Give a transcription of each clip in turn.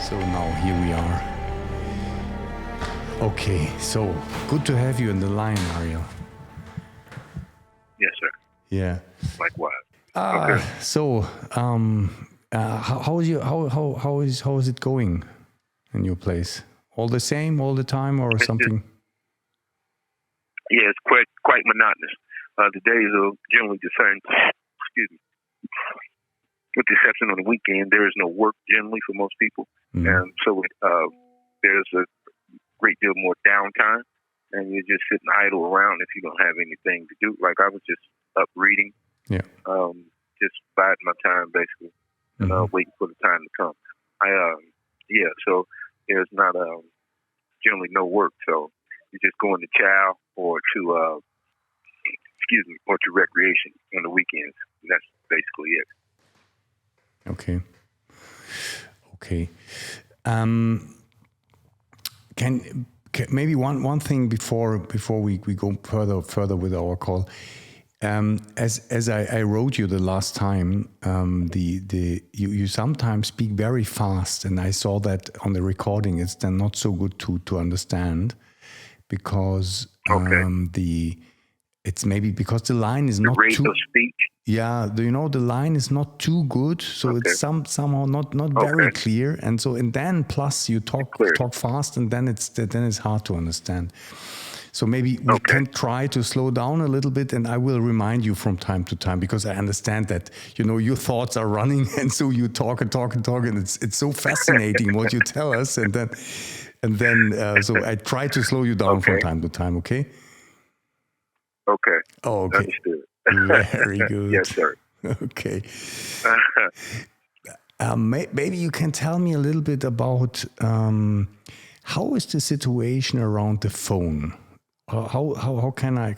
So now here we are. Okay, so good to have you in the line, Ariel. Yes, sir. Yeah. Likewise. Okay. So, how is it going in your place? All the same, all the time, or something? Yeah, it's quite monotonous. The days are generally the same. Excuse me. With the exception of the weekend, there is no work generally for most people, and so there's a great deal more downtime, and you're just sitting idle around if you don't have anything to do. Like I was just up reading, just biding my time basically, and waiting for the time to come. So there's not generally no work, so you're just going to chow or to or to recreation on the weekends. And that's basically it. Okay. Can maybe one thing before we go further with our call. As I wrote you the last time, you sometimes speak very fast, and I saw that on the recording. It's then not so good to understand because it's maybe because the line is not rate too. of speech. Yeah, the line is not too good, so it's somehow not very clear, and then plus you talk fast, and then it's hard to understand. So maybe we can try to slow down a little bit, and I will remind you from time to time because I understand that your thoughts are running, and so you talk, and it's so fascinating what you tell us, and then so I try to slow you down from time to time. Okay. Okay. Oh, okay. Understood. Very good. Yes, sir. Okay. Maybe you can tell me a little bit about how is the situation around the phone? How can I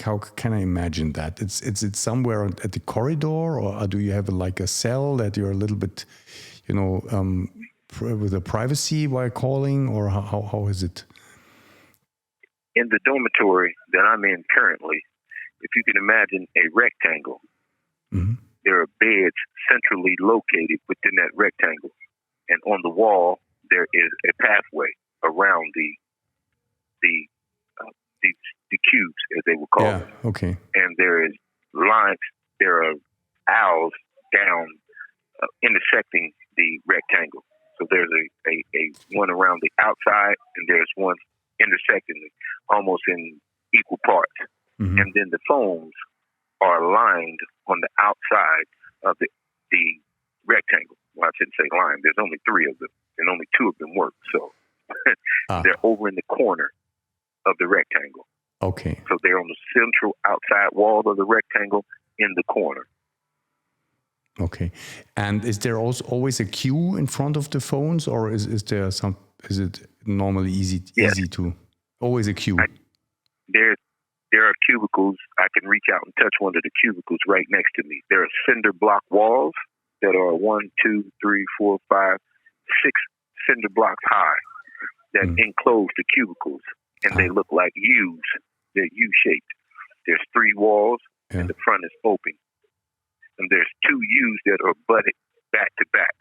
imagine that? It's somewhere at the corridor, or do you have like a cell that you're a little bit, with the privacy while calling, or how is it? In the dormitory that I'm in currently, if you can imagine a rectangle, there are beds centrally located within that rectangle, and on the wall there is a pathway around the cubes, as they would call it. Okay. And there is lines. There are aisles down intersecting the rectangle. So there's a one around the outside, and there's one intersecting it, almost in equal parts. And then the phones are lined on the outside of the rectangle. Well, I shouldn't say lined. There's only 3 of them, and only 2 of them work. So they're over in the corner of the rectangle. Okay. So they're on the central outside wall of the rectangle in the corner. Okay. And is there also always a queue in front of the phones, or is it normally easy to always a queue? There are cubicles. I can reach out and touch one of the cubicles right next to me. There are cinder block walls that are 1, 2, 3, 4, 5, 6 cinder blocks high that enclose the cubicles, and they look like U's. They're U-shaped. There's 3 walls, and the front is open. And there's 2 U's that are butted back to back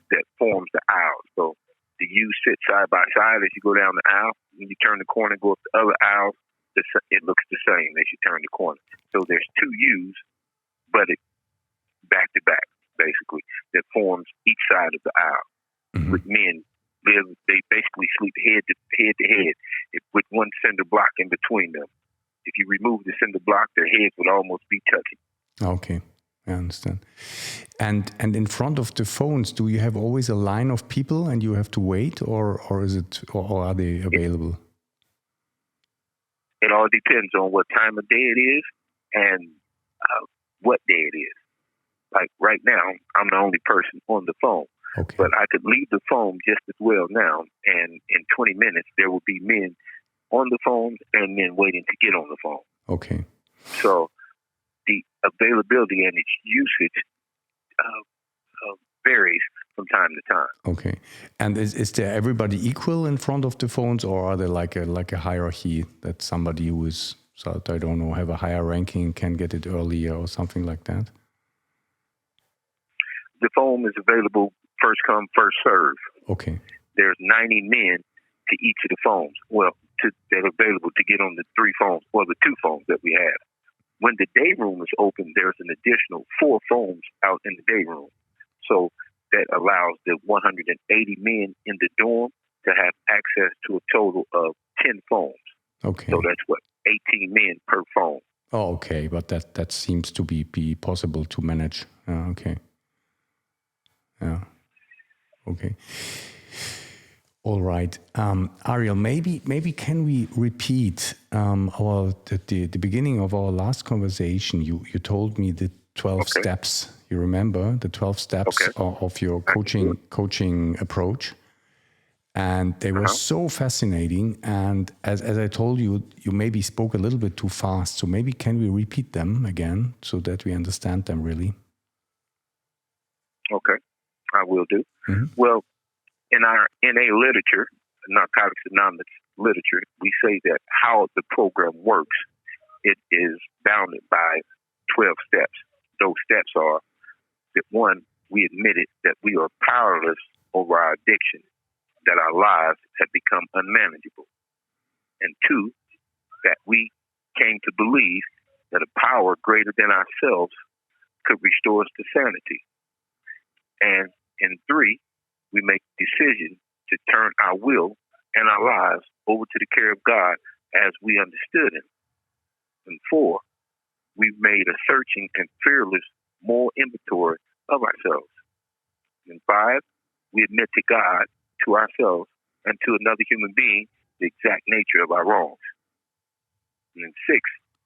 that forms the aisle. So the U's sit side by side as you go down the aisle. When you turn the corner and go up the other aisle, it looks the same as you turn the corner. So there's 2 U's butted back to back, basically, that forms each side of the aisle. With men, they basically sleep head to head with one cinder block in between them. If you remove the cinder block, their heads would almost be touching. Okay, I understand. And in front of the phones, do you have always a line of people and you have to wait, or are they available? It all depends on what time of day it is and what day it is. Like right now, I'm the only person on the phone. Okay. But I could leave the phone just as well now, and in 20 minutes there will be men on the phone and men waiting to get on the phone. Okay. So the availability and its usage varies from time to time. Okay. And is there everybody equal in front of the phones, or are there like a hierarchy that somebody who is, so I don't know, have a higher ranking can get it earlier or something like that? The phone is available first come, first serve. Okay. there's 90 men to each of the phones. Well, that are available to get on the 3 phones or the 2 phones that we have. When the day room is open, there's an additional 4 phones out in the day room. So that allows the 180 men in the dorm to have access to a total of 10 phones. Okay. So that's 18 men per phone. Oh, okay. But that seems to be possible to manage. Okay. Yeah. Okay. All right. Ariel, maybe can we repeat the beginning of our last conversation? You told me the 12 steps. You remember the 12 steps of your coaching approach, and they were so fascinating. And as I told you, you maybe spoke a little bit too fast. So maybe can we repeat them again so that we understand them really? Okay, I will do. Mm-hmm. Well, in our NA literature, Narcotics Anonymous literature, we say that how the program works, it is bounded by 12 steps. Those steps are that 1, we admitted that we are powerless over our addiction, that our lives have become unmanageable. And 2, that we came to believe that a power greater than ourselves could restore us to sanity. And in 3, we make a decision to turn our will and our lives over to the care of God as we understood Him. And 4, we've made a searching and fearless moral inventory of ourselves. And 5, we admit to God, to ourselves, and to another human being the exact nature of our wrongs. And in 6,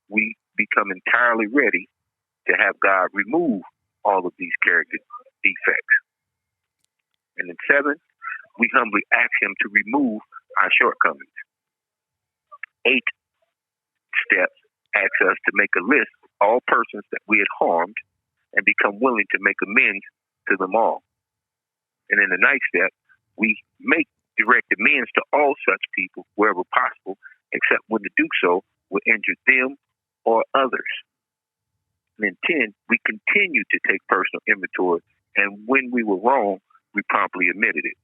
we become entirely ready to have God remove all of these character defects. And in 7, we humbly ask Him to remove our shortcomings. 8 steps ask us to make a list of all persons that we had harmed and become willing to make amends to them all. And in the 9th step, we make direct amends to all such people wherever possible, except when to do so will injure them or others. And in 10, we continue to take personal inventory, and when we were wrong, we promptly admitted it.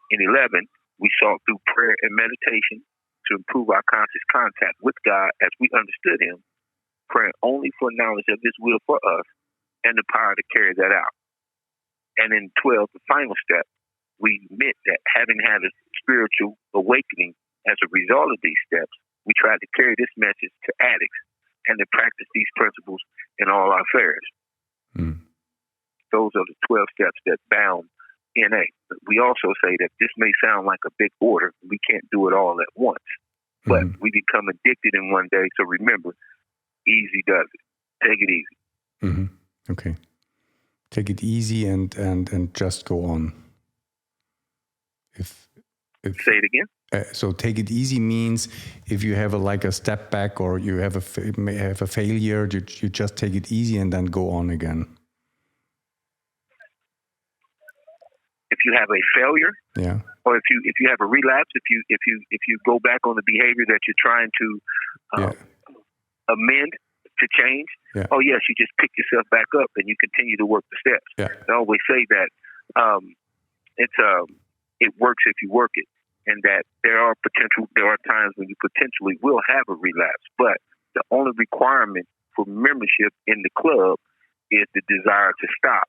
In 11, we sought through prayer and meditation to improve our conscious contact with God as we understood Him, praying only for knowledge of His will for us and the power to carry that out. And in 12, the final step, we admit that having had a spiritual awakening as a result of these steps, we tried to carry this message to addicts and to practice these principles in all our affairs. Mm. Those are the 12 steps that bound NA. We also say that this may sound like a big order. We can't do it all at once. But we become addicted in one day. So remember, easy does it. Take it easy. Mm-hmm. Okay. Take it easy and just go on. If Say it again. So take it easy means if you have a step back or you have a failure, you just take it easy and then go on again. If you have a failure, yeah, or if you have a relapse, if you go back on the behavior that you're trying to amend to change, oh yes, you just pick yourself back up and you continue to work the steps. Yeah. I always say that it works if you work it, and that there are times when you potentially will have a relapse, but the only requirement for membership in the club is the desire to stop,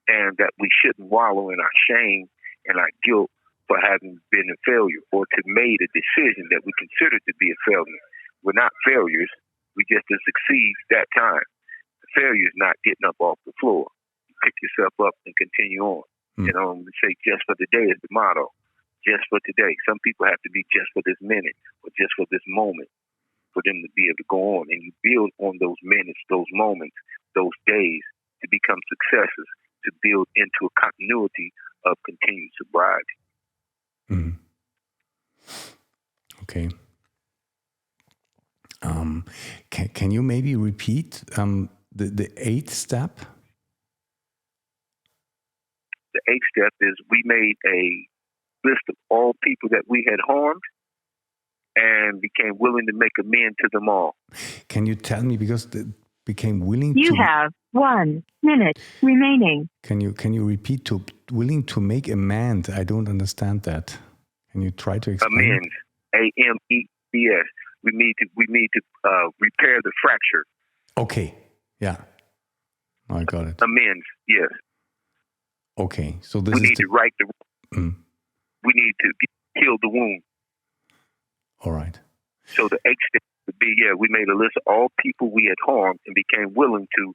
and that we shouldn't wallow in our shame and our guilt for having been a failure or to made a decision that we consider to be a failure. We're not failures. We just didn't succeed that time. The failure is not getting up off the floor. You pick yourself up and continue on. You know, we say just for today is the motto. Just for today. Some people have to be just for this minute or just for this moment for them to be able to go on. And you build on those minutes, those moments, those days to become successes, to build into a continuity of continued sobriety. Mm. Okay. Can you maybe repeat the 8th step? The 8th step is we made a list of all people that we had harmed and became willing to make amends to them all. Can you tell me, because became willing You to... have 1 minute remaining. Can you repeat to willing to make amends? I don't understand that. Can you try to explain? Amends. AMEDS. We need to repair the fracture. Okay. Yeah. I got it. Amends. Yes. Okay. So this we need to right the. We need to heal the wound. All right. So the H step would be, we made a list of all people we had harmed and became willing to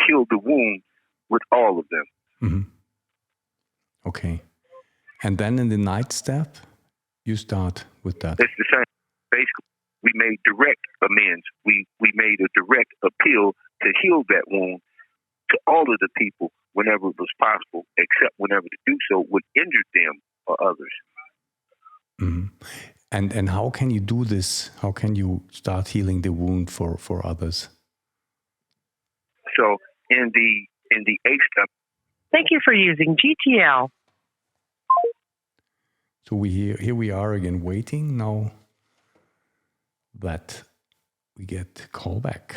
heal the wound with all of them. Mm-hmm. Okay. And then in the ninth step, you start with that. It's the same. Basically, we made direct amends. We made a direct appeal to heal that wound to all of the people whenever it was possible, except whenever to do so would injure them or others. Mm-hmm. And how can you do this? How can you start healing the wound for others? So in the eighth step. Thank you for using GTL. So here we are again waiting now that we get call back.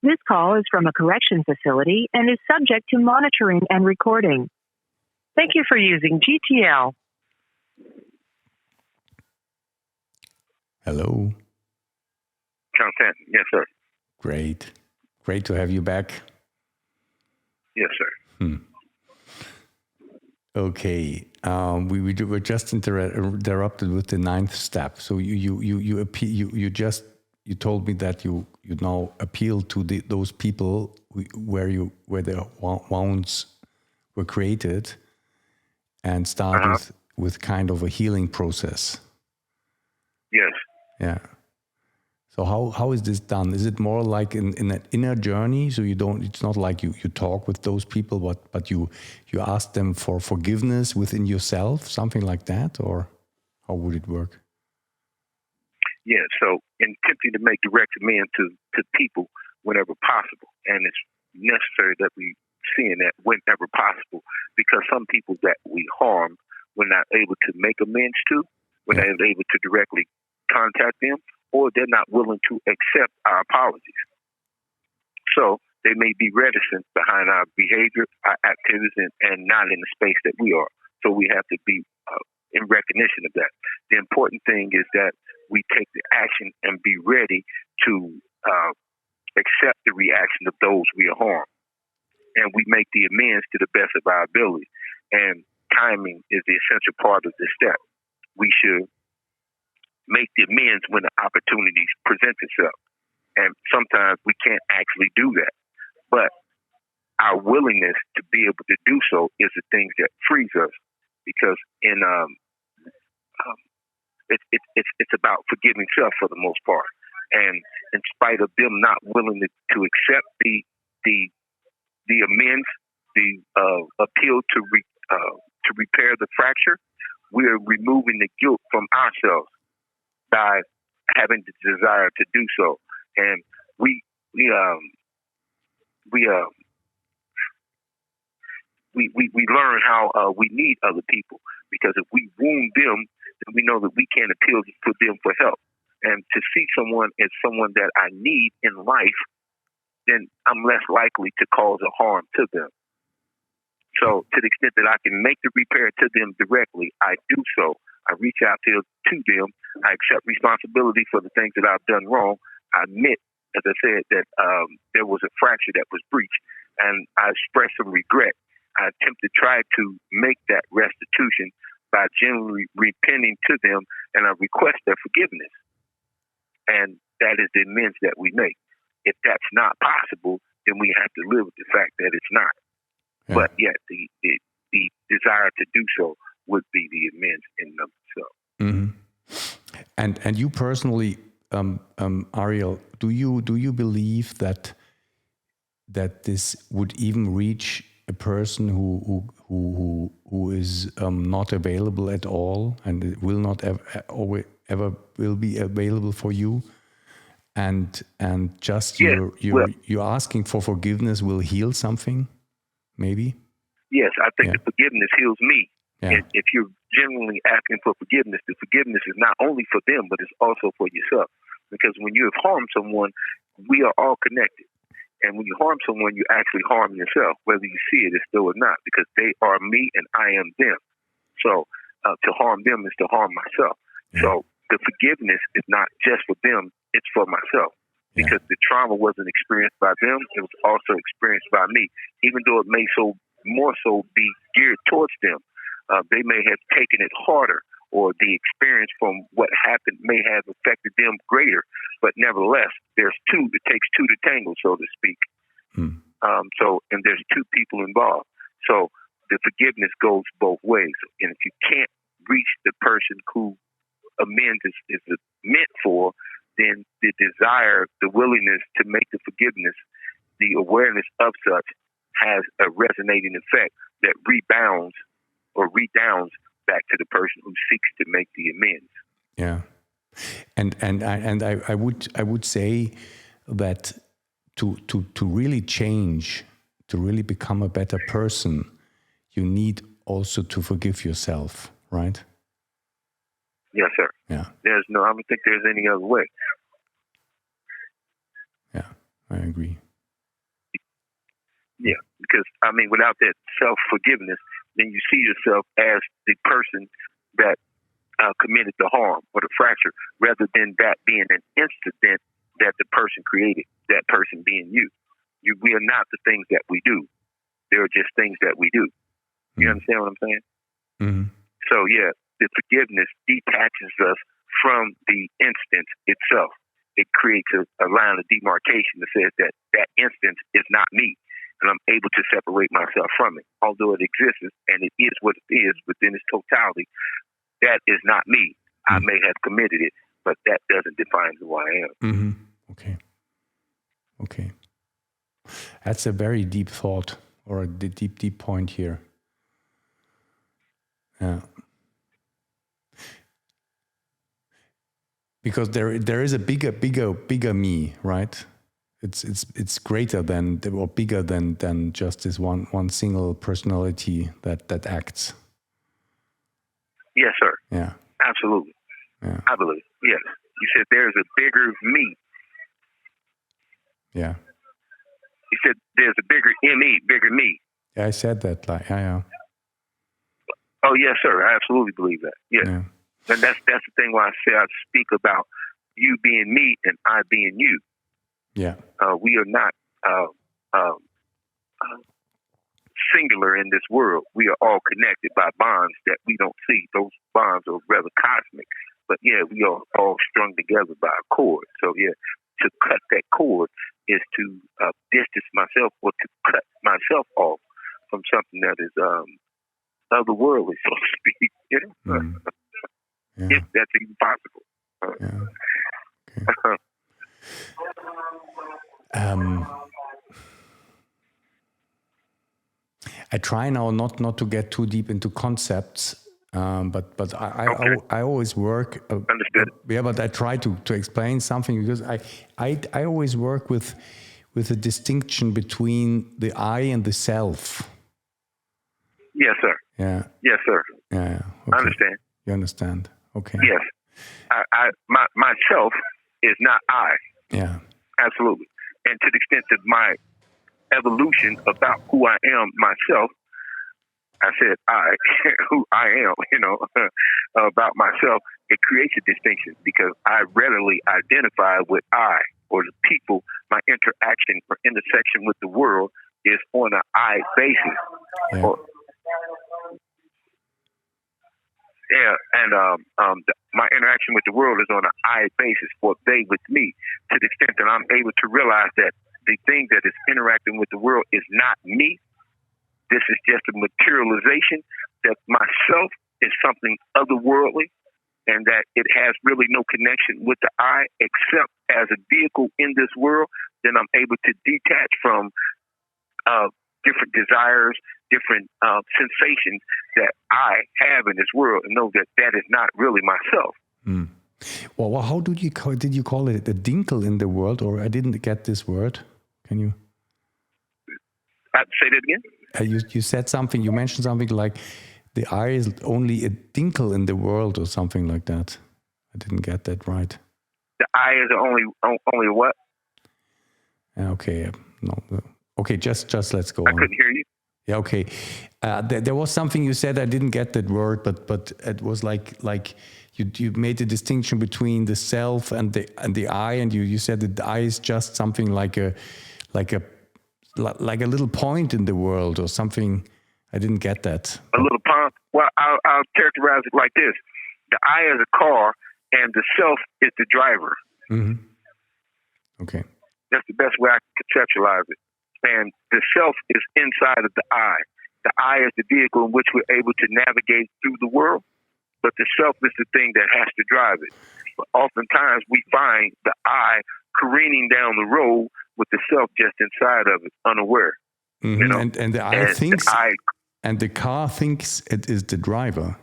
This call is from a correction facility and is subject to monitoring and recording. Thank you for using GTL. Hello. Content. Yes, sir. Great. Great to have you back. Yes, sir. Okay. We were just interrupted with the ninth step. So you told me that you now appeal to those people where the wounds were created and start with kind of a healing process. Yes. Yeah. So how is this done? Is it more like in an inner journey? So it's not like you talk with those people, but you ask them for forgiveness within yourself, something like that, or how would it work? Yeah, so in attempting to make direct amends to people whenever possible, and it's necessary that we seeing that whenever possible, because some people that we harm, we're not able to make amends to, we're not able to directly contact them, or they're not willing to accept our apologies. So they may be reticent behind our behavior, our activities, and not in the space that we are. So we have to be in recognition of that. The important thing is that we take the action and be ready to accept the reaction of those we are harmed. And we make the amends to the best of our ability. And timing is the essential part of this step. We should make the amends when the opportunities present itself. And sometimes we can't actually do that. But our willingness to be able to do so is the things that frees us. Because it's about forgiving self for the most part. And in spite of them not willing to accept the amends, the appeal to repair the fracture, we're removing the guilt from ourselves by having the desire to do so. And we learn how we need other people, because if we wound them, then we know that we can't appeal to them for help. And to see someone as someone that I need in life, then I'm less likely to cause a harm to them. So to the extent that I can make the repair to them directly, I do so. I reach out to them. I accept responsibility for the things that I've done wrong. I admit, as I said, that there was a fracture that was breached, and I express some regret. I attempt to try to make that restitution by genuinely repenting to them, and I request their forgiveness. And that is the amends that we make. If that's not possible, then we have to live with the fact that it's not. Yeah. But yet the desire to do so would be the amends in and of itself. Mm-hmm. And you personally, Ariel, do you believe that this would even reach a person who is not available at all, and it will not ever will be available for you, and just you're asking for forgiveness will heal something, maybe? Yes, I think the forgiveness heals me. Yeah. If you're genuinely asking for forgiveness, the forgiveness is not only for them, but it's also for yourself. Because when you have harmed someone, we are all connected. And when you harm someone, you actually harm yourself, whether you see it as though or not, because they are me and I am them. So to harm them is to harm myself. So the forgiveness is not just for them, it's for myself. Because the trauma wasn't experienced by them, it was also experienced by me. Even though it may more so be geared towards them, they may have taken it harder, or the experience from what happened may have affected them greater. But nevertheless, it takes two to tangle, so to speak. And there's two people involved. So the forgiveness goes both ways. And if you can't reach the person who amends is meant for, then the desire, the willingness to make the forgiveness, the awareness of such has a resonating effect that rebounds or redounds back to the person who seeks to make the amends. Yeah, and I would say that to really change, to really become a better person, you need also to forgive yourself, right? Yes, sir. Yeah. I don't think there's any other way. Yeah, I agree. Yeah, because, without that self-forgiveness, then you see yourself as the person that committed the harm or the fracture, rather than that being an incident that the person created, that person being you. We are not the things that we do. They're just things that we do. You understand what I'm saying? Mm-hmm. So, yeah, the forgiveness detaches us from the instance itself. It creates a line of demarcation that says that instance is not me, and I'm able to separate myself from it. Although it exists and it is what it is within its totality, that is not me. I may have committed it, but that doesn't define who I am. Mm-hmm. Okay. That's a very deep thought, or a deep point here. Yeah. Because there is a bigger me, right? It's greater than, or bigger than just this one single personality that acts. Yes, sir. Yeah. Absolutely. Yeah. I believe. Yes. You said there's a bigger me. Yeah. You said there's a bigger me, bigger me. Yeah, I said that. Yeah. Oh, yes, sir. I absolutely believe that. Yes. Yeah. And that's the thing why I say I speak about you being me and I being you. Yeah. We are not singular in this world. We are all connected by bonds that we don't see. Those bonds are rather cosmic. But, yeah, we are all strung together by a cord. So, yeah, to cut that cord is to distance myself, or to cut myself off from something that is otherworldly, so to speak. Yeah. If that's even possible. Yeah. Okay. I try now not to get too deep into concepts, but I always work. Understood. Yeah, but I try to explain something, because I always work with a distinction between the I and the self. Yes, sir. Yeah. Yes, sir. Yeah. Okay. I understand. You understand? Okay. Yes. Myself is not I. Yeah. Absolutely. And to the extent that my evolution about who I am myself, I said I, who I am, about myself, it creates a distinction, because I readily identify with I, or the people. My interaction or intersection with the world is on an I basis. Yeah. My interaction with the world is on an I basis, or they with me, to the extent that I'm able to realize that the thing that is interacting with the world is not me. This is just a materialization, that myself is something otherworldly, and that it has really no connection with the I except as a vehicle in this world. Then I'm able to detach from different desires, different sensations that I have in this world, and know that is not really myself. Mm. Well, how did you call it a dinkle in the world? Or I didn't get this word. Can you say that again? You said something. You mentioned something like the I is only a dinkle in the world, or something like that. I didn't get that right. The I is only what? Okay, no. Okay, just let's go I on. couldn't hear you. Yeah, okay. There was something you said, I didn't get that word, but it was like you made a distinction between the self and the I, and you said that the I is just something like a little point in the world or something. I didn't get that. A little pond. Well, I'll characterize it like this: the I is a car, and the self is the driver. Mm-hmm. Okay. That's the best way I can conceptualize it. And the self is inside of the I. The I is the vehicle in which we're able to navigate through the world, but the self is the thing that has to drive it. But oftentimes we find the I careening down the road with the self just inside of it, unaware. Mm-hmm. You know? And the I thinks, and the car thinks it is the driver.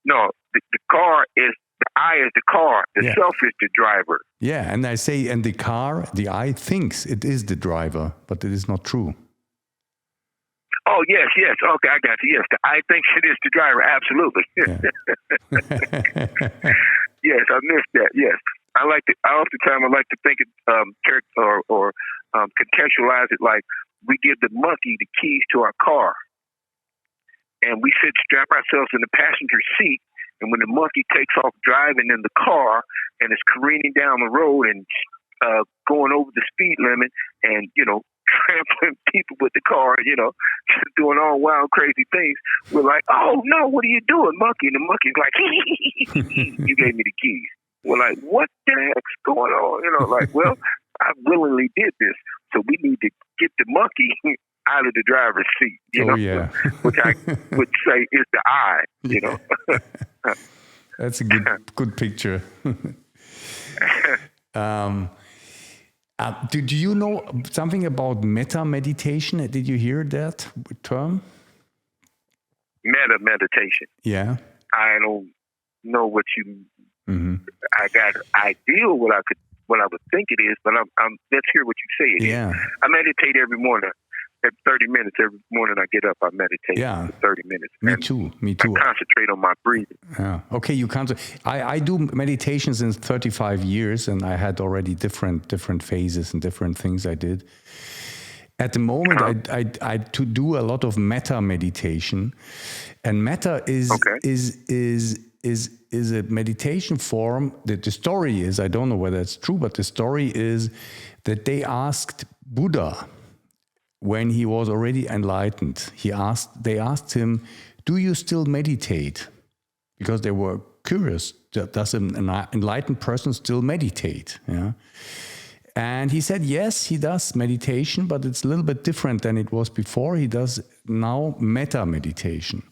No, the car is, the I is the car, the self is the driver. Yeah, and I say, and the car, the I thinks it is the driver, but it is not true. Oh, yes. Okay, I got you. Yes, the I thinks it is the driver. Absolutely. Yeah. Yes, I missed that. Yes. Oftentimes I like to think it, contextualize it like we give the monkey the keys to our car, and we strap ourselves in the passenger seat, and when the monkey takes off driving in the car and is careening down the road and going over the speed limit and, trampling people with the car, just doing all wild, crazy things, we're like, oh, no, what are you doing, monkey? And the monkey's like, you gave me the keys. We're like, what the heck's going on? Well, I willingly did this, so we need to get the monkey out of the driver's seat, which I would say is the I, That's a good picture. Do you know something about Metta meditation? Did you hear that term? Metta meditation. Yeah. I don't know what you. Mm-hmm. I got an idea what I would think it is, but let's hear what you say it is. I meditate every morning. Every 30 minutes, every morning I get up, I meditate for 30 minutes. Me too. I concentrate on my breathing. Yeah. Okay, you concentrate. I do meditation since 35 years, and I had already different phases and different things I did. At the moment, I do a lot of metta meditation, and metta is a meditation form. The story is, I don't know whether it's true, but the story is that they asked Buddha, when he was already enlightened, they asked him, do you still meditate? Because they were curious, does an enlightened person still meditate? Yeah. And he said, yes, he does meditation, but it's a little bit different than it was before. He does now metta meditation.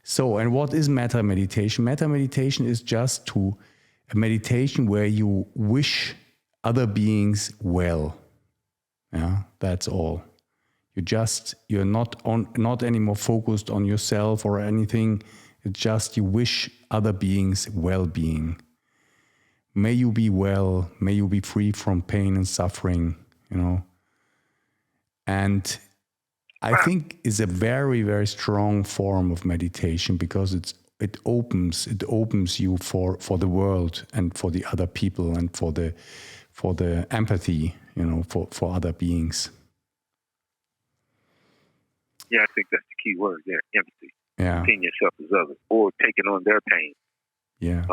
So, and what is metta meditation? Metta meditation is just a meditation where you wish other beings well. Yeah, that's all. You're not anymore focused on yourself or anything. It's just you wish other beings well-being. May you be well. May you be free from pain and suffering. And I think it's a very, very strong form of meditation because it opens you for the world and for the other people and for the empathy. For other beings. Yeah, I think that's the key word there, empathy. Yeah. Seeing yourself as others or taking on their pain. Yeah.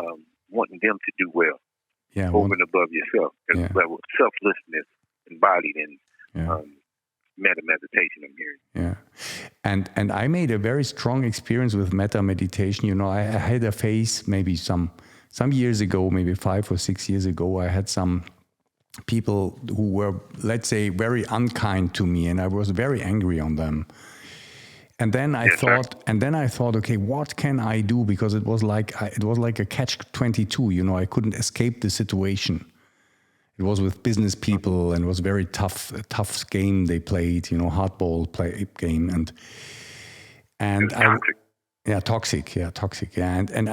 Wanting them to do well. Yeah. Over and above yourself. Yeah. Selflessness embodied in metta meditation, I'm hearing. Yeah. And I made a very strong experience with metta meditation. I had a phase maybe some years ago, maybe 5 or 6 years ago, I had some people who were, let's say, very unkind to me, and I was very angry on them. And then I thought, okay, what can I do? Because it was like a catch-22. I couldn't escape the situation. It was with business people, and it was very tough game they played. Hardball play game, and toxic. And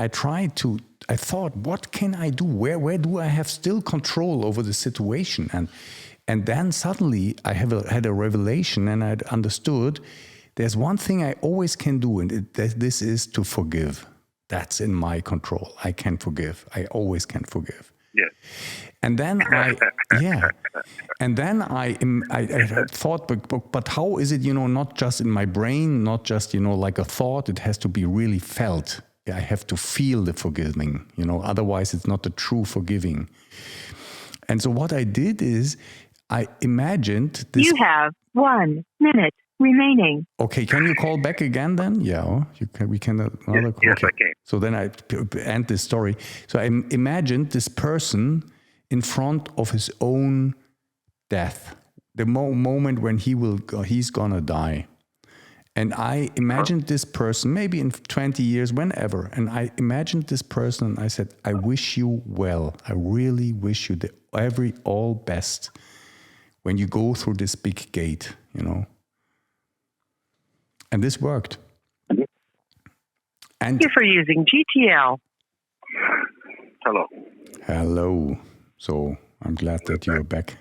I thought, what can I do? Where do I have still control over the situation? And then suddenly I had a revelation, and I understood there's one thing I always can do, and this is to forgive. That's in my control. I can forgive. I always can forgive. Yeah. And then I thought, but how is it, not just in my brain, not just, like a thought, it has to be really felt. I have to feel the forgiving, otherwise it's not the true forgiving. And so what I did is I imagined this. You have 1 minute remaining. Okay, can you call back again then? Yeah, we can. Another call. Yes, okay. I can. So then I end this story. So I imagined this person in front of his own death, the moment when he's gonna die. And I imagined this person, maybe in 20 years, whenever, and I imagined this person and I said, I wish you well. I really wish you all best when you go through this big gate, And this worked. And Thank you for using GTL. Hello. Hello. So I'm glad that you're back.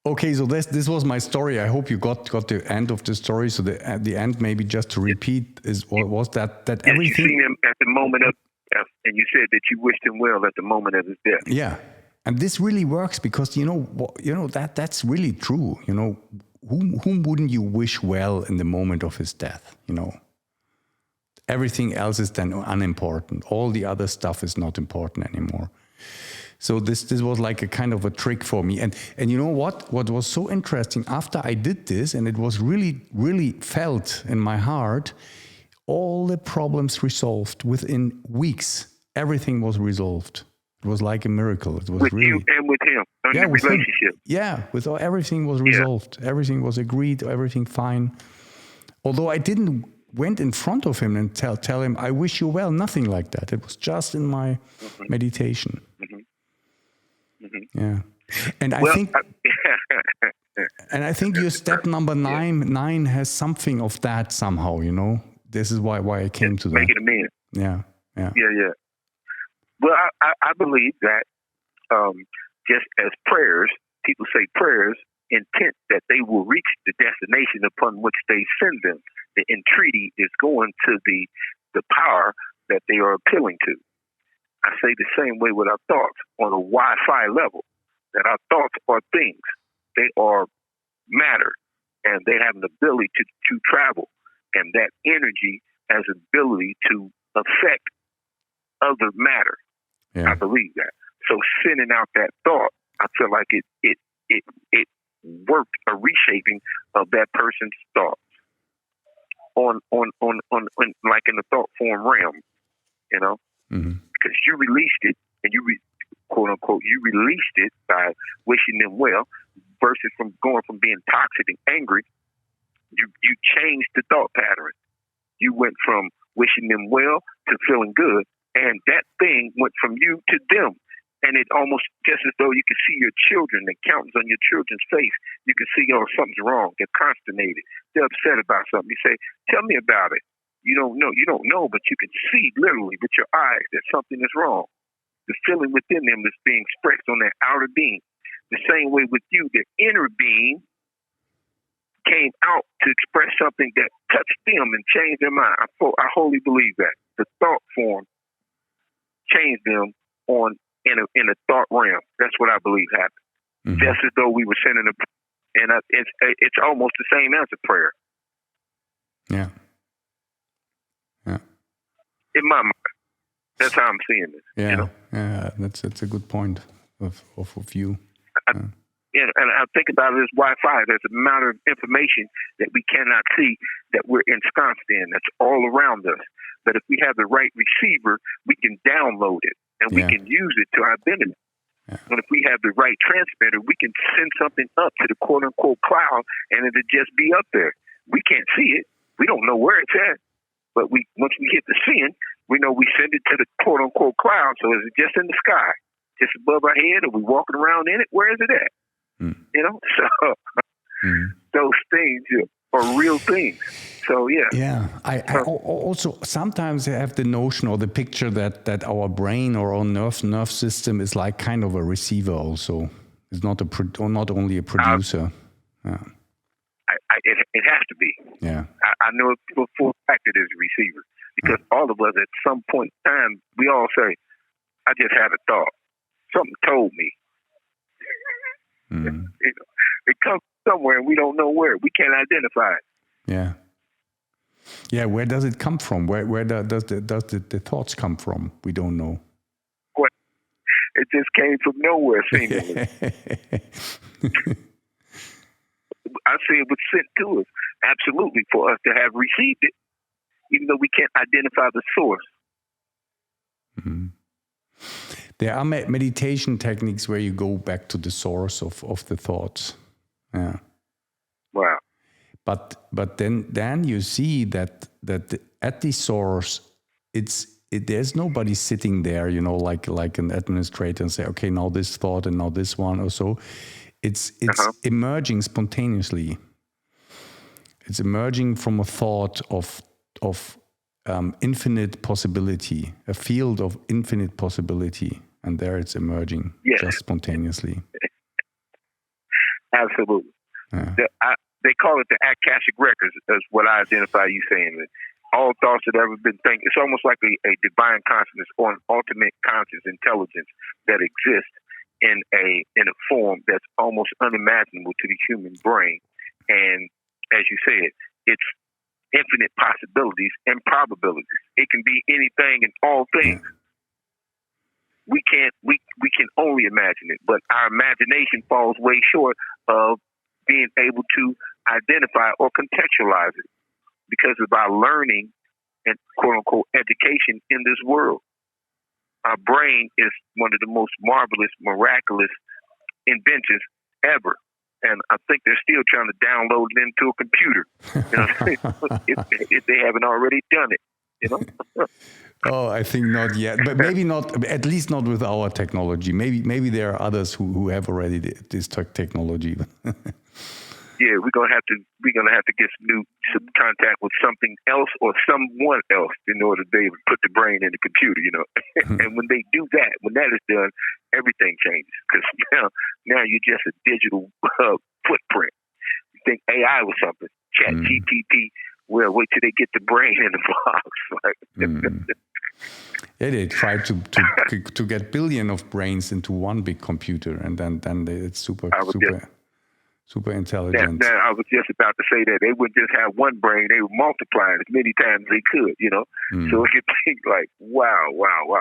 Okay, so this was my story. I hope you got the end of the story. So at the end, maybe just to repeat, was that everything. You seen him at the moment of, and you said that you wished him well at the moment of his death. Yeah, and this really works because that's really true. Whom wouldn't you wish well in the moment of his death? Everything else is then unimportant. All the other stuff is not important anymore. So this was like a kind of a trick for me. And you know what? What was so interesting, after I did this, and it was really, really felt in my heart, all the problems resolved within weeks. Everything was resolved. It was like a miracle. It was with really, you and with him, the relationship. Everything was resolved. Yeah. Everything was agreed. Everything fine. Although I didn't went in front of him and tell him, I wish you well. Nothing like that. It was just in my meditation. Yeah, and I think your step number nine has something of that somehow. This is why I came to that. Make it amends. Yeah. Well, I believe that just as prayers, people say prayers, intent that they will reach the destination upon which they send them. The entreaty is going to the power that they are appealing to. I say the same way with our thoughts on a Wi-Fi level, that our thoughts are things. They are matter, and they have an ability to travel, and that energy has an ability to affect other matter. Yeah. I believe that. So sending out that thought, I feel like it worked a reshaping of that person's thoughts on like in the thought form realm, because you released it, and quote unquote, you released it by wishing them well, versus from going from being toxic and angry. You changed the thought pattern. You went from wishing them well to feeling good, and that thing went from you to them. And it almost just as though you could see your children, the accountants on your children's face. You can see, something's wrong. They're consternated. They're upset about something. You say, tell me about it. You don't know, but you can see literally with your eyes that something is wrong. The feeling within them is being expressed on their outer being. The same way with you, the inner being came out to express something that touched them and changed their mind. I wholly believe that. The thought form changed them in a thought realm. That's what I believe happened. Mm-hmm. Just as though we were sending it's almost the same as a prayer. Yeah. In my mind, that's how I'm seeing this. Yeah, yeah, that's a good point of view. And I think about it as Wi-Fi. There's an amount of information that we cannot see that we're ensconced in. That's all around us. But if we have the right receiver, we can download it and we can use it to our benefit. Yeah. And if we have the right transmitter, we can send something up to the quote-unquote cloud, and it'll just be up there. We can't see it. We don't know where it's at. But once we hit the send, we know we send it to the quote-unquote cloud. So is it just in the sky, just above our head? Are we walking around in it? Where is it at? So those things are real things. So, yeah. Yeah. I also sometimes have the notion or the picture that our brain or our nerve system is like kind of a receiver also. It's not only a producer. It has to be. Yeah. I know it for a fact it is a receiver, because all of us at some point in time, we all say, I just had a thought. Something told me. It comes somewhere and we don't know where. We can't identify it. Yeah. Yeah, where does it come from? Where does the thoughts come from? We don't know. What? It just came from nowhere, seemingly. I say it was sent to us, absolutely, for us to have received it, even though we can't identify the source. Mm-hmm. There are meditation techniques where you go back to the source of the thoughts. Yeah. Wow. But then you see that at the source, there's nobody sitting there, like an administrator, and say, okay, now this thought and now this one or so. It's emerging spontaneously. It's emerging from a thought of infinite possibility, a field of infinite possibility, and there it's emerging just spontaneously. Absolutely. Yeah. They call it the Akashic Records, is what I identify you saying. That all thoughts that ever been thinking, it's almost like a divine consciousness or an ultimate conscious intelligence that exists in a form that's almost unimaginable to the human brain. And as you said, it's infinite possibilities and probabilities. It can be anything and all things. We can only imagine it, but our imagination falls way short of being able to identify or contextualize it because of our learning and quote unquote education in this world. Our brain is one of the most marvelous, miraculous inventions ever. And I think they're still trying to download it into a computer, if they haven't already done it, Oh, I think not yet, but maybe not. At least not with our technology. Maybe there are others who have already this technology. Yeah, we're gonna have to get some contact with something else or someone else in order to be able to put the brain in the computer, And when they do that, when that is done, everything changes because now you're just a digital footprint. You think AI was something, Chat GPT. Well, wait till they get the brain in the box. Yeah, they try to get billion of brains into one big computer, and then it's super intelligent. Now, I was just about to say that they wouldn't just have one brain; they would multiply it as many times as they could. So you think like, wow,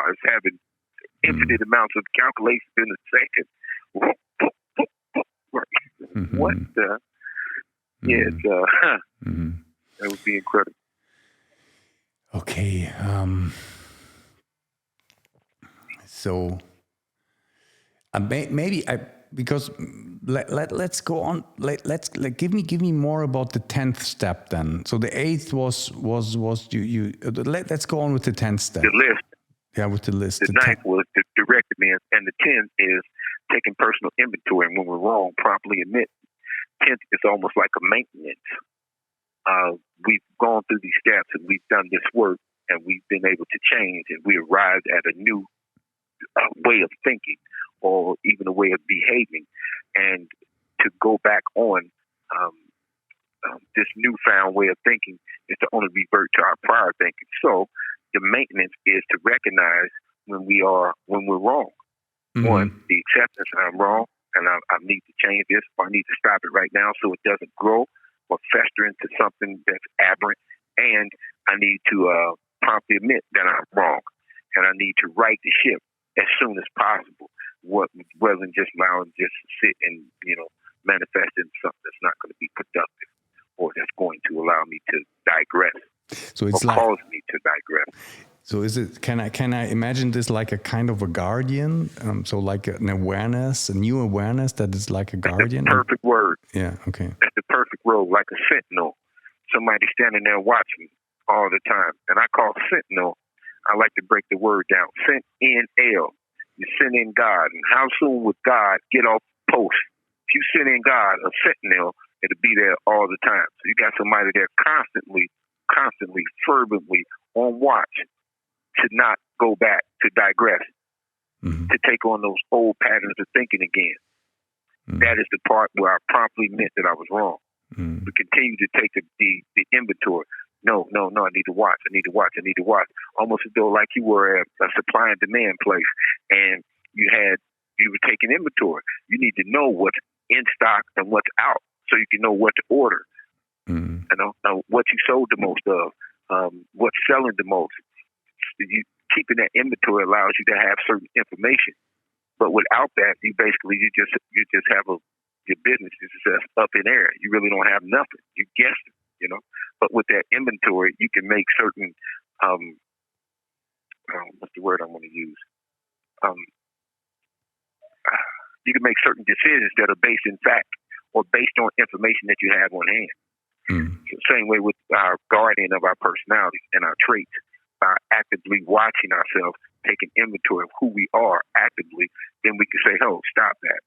it's having infinite amounts of calculations in a second. What the? Yeah, that would be incredible. Okay. So maybe because let's go on. Let's give me more about the 10th step then. So the 8th was you. Let's go on with the 10th step. The list. Yeah, with the list. The 9th was the directed me, and the 10th is taking personal inventory. And when we're wrong, promptly admit. 10th is almost like a maintenance. We've gone through these steps and we've done this work and we've been able to change and we arrived at a new way of thinking or even a way of behaving. And to go back on this newfound way of thinking is to only revert to our prior thinking. So the maintenance is to recognize when we're wrong. One, the acceptance I'm wrong and I need to change this or I need to stop it right now so it doesn't grow or fester into something that's aberrant, and I need to promptly admit that I'm wrong, and I need to right the ship as soon as possible, rather than just allowing just to sit and manifest in something that's not going to be productive or that's going to allow me to digress. So it's cause me to digress. So is it? Can I imagine this like a kind of a guardian? So like an awareness, a new awareness that is like a guardian. That's the perfect word. Yeah. Okay. That's the perfect role, like a sentinel. Somebody standing there watching all the time, and I call sentinel. I like to break the word down. Sent-in-L. You send in God, and how soon would God get off post? If you send in God, a sentinel, it'll be there all the time. So you got somebody there constantly, fervently on watch. To not go back, to digress, to take on those old patterns of thinking again. That is the part where I promptly admit that I was wrong. We continue to take the inventory. No, I need to watch. Almost as though like you were a supply and demand place, and you were taking inventory. You need to know what's in stock and what's out, so you can know what to order. What you sold the most of, what's selling the most. Keeping that inventory allows you to have certain information, but without that, you just have your business is just up in air. You really don't have nothing. You guessed it, But with that inventory, you can make certain what's the word I want to use? You can make certain decisions that are based in fact or based on information that you have on hand. So same way with our guardian of our personality and our traits. By actively watching ourselves, taking inventory of who we are actively, then we can say, "Oh, stop that."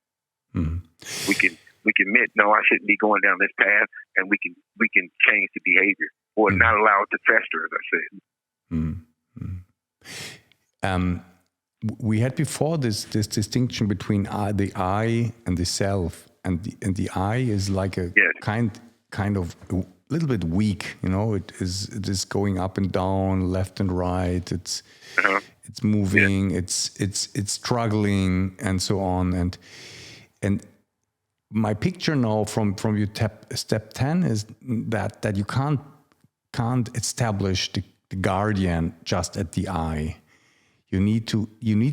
We can admit, "No, I shouldn't be going down this path," and we can change the behavior or not allow it to fester, as I said. We had before this distinction between the I and the self, and the I is like a kind of a little bit weak, It is going up and down, left and right. It's moving. It's struggling, and so on. And my picture now from your step 10 is that you can't establish the guardian just at the I. You need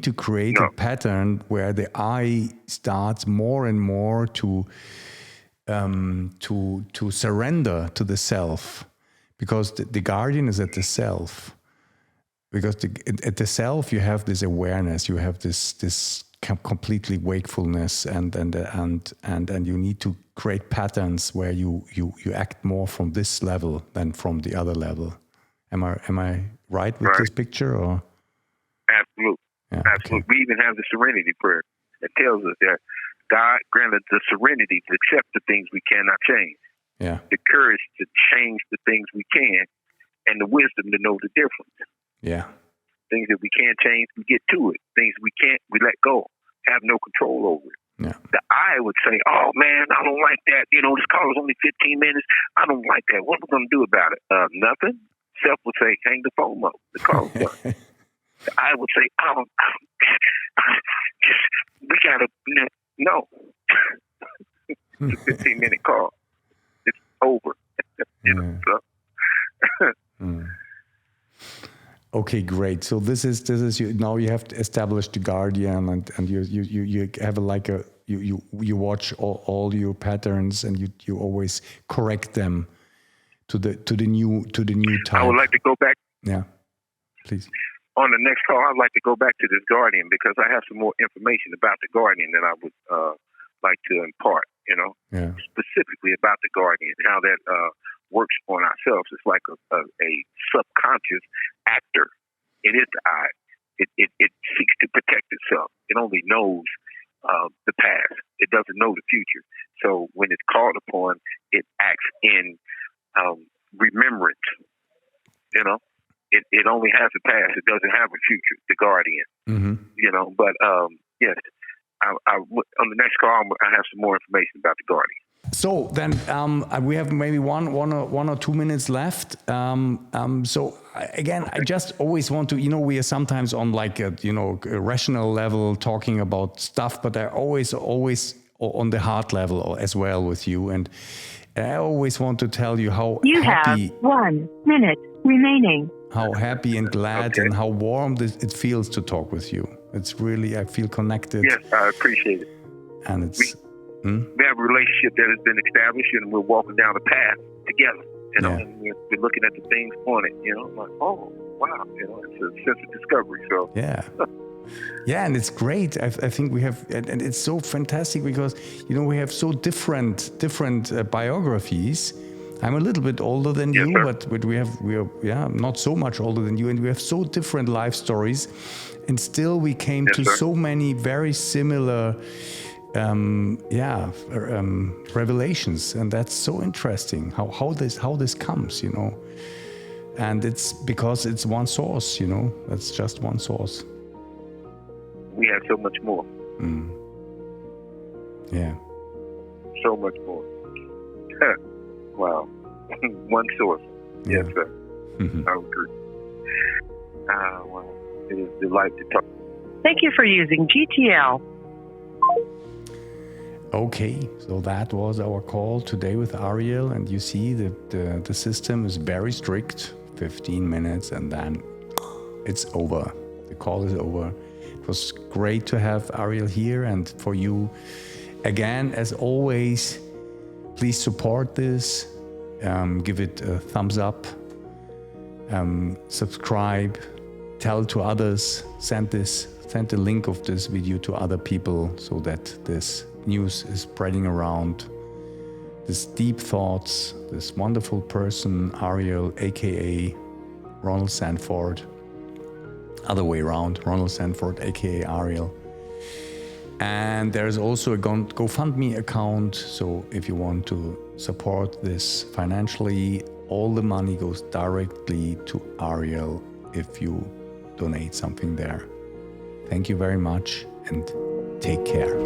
to create a pattern where the I starts more and more to surrender to the self, because the guardian is at the self. Because at the self you have this awareness, you have this completely wakefulness, and you need to create patterns where you act more from this level than from the other level. Am I right with this picture, or? Absolutely. Yeah, absolutely. Okay. We even have the serenity prayer that tells us that God granted the serenity to accept the things we cannot change. Yeah. The courage to change the things we can, and the wisdom to know the difference. Yeah. Things that we can't change, we get to it. Things we can't, we let go. Have no control over it. Yeah. The I would say, "Oh man, I don't like that. This call is only 15 minutes. I don't like that. What are we going to do about it? Nothing." Self would say, "Hang the phone up. The call's done." I would say, we gotta, no. It's a 15-minute call. It's over. Okay, great. So this is you. Now you have to establish the guardian, and you have you watch all your patterns, and you always correct them to the new type. I would like to go back. Yeah, please. On the next call, I'd like to go back to this guardian, because I have some more information about the guardian that I would like to impart, specifically about the guardian, how that works on ourselves. It's like a subconscious actor. It is the I. It seeks to protect itself. It only knows the past. It doesn't know the future. So when it's called upon, it acts in remembrance, It only has a past. It doesn't have a future. The guardian, But yes, on the next call, I have some more information about the guardian. So then we have maybe one or 2 minutes left. So again, I just always want to, we are sometimes on like a rational level talking about stuff, but I always on the heart level as well with you, and I always want to tell you how you happy. You have 1 minute remaining. How happy and glad and how warm it feels to talk with you. It's really, I feel connected. Yes, I appreciate it. And it's... We have a relationship that has been established, and we're walking down the path together. And we're looking at the things on it. I'm like, oh, wow. It's a sense of discovery. So yeah. Yeah, and it's great. I think we have, and it's so fantastic because, we have so different biographies. I'm a little bit older than you, but we are not so much older than you, and we have so different life stories, and still we came to so many very similar revelations, and that's so interesting how this comes, and it's because it's one source, that's just one source. We have so much more. Yeah. So much more. Wow. One source. Yeah. Yes, sir. I agree. Well, it is a delight to talk. Thank you for using GTL. Okay, so that was our call today with Ariel, and you see that the system is very strict, 15 minutes, and then it's over. The call is over. It was great to have Ariel here, and for you, again, as always, please support this, give it a thumbs up, subscribe, tell to others, send the link of this video to other people so that this news is spreading around. This deep thoughts, this wonderful person, Ariel, aka Ronald Sanford, other way around, Ronald Sanford, aka Ariel. And there's also a GoFundMe account, so if you want to support this financially, all the money goes directly to Ariel if you donate something there. Thank you very much and take care.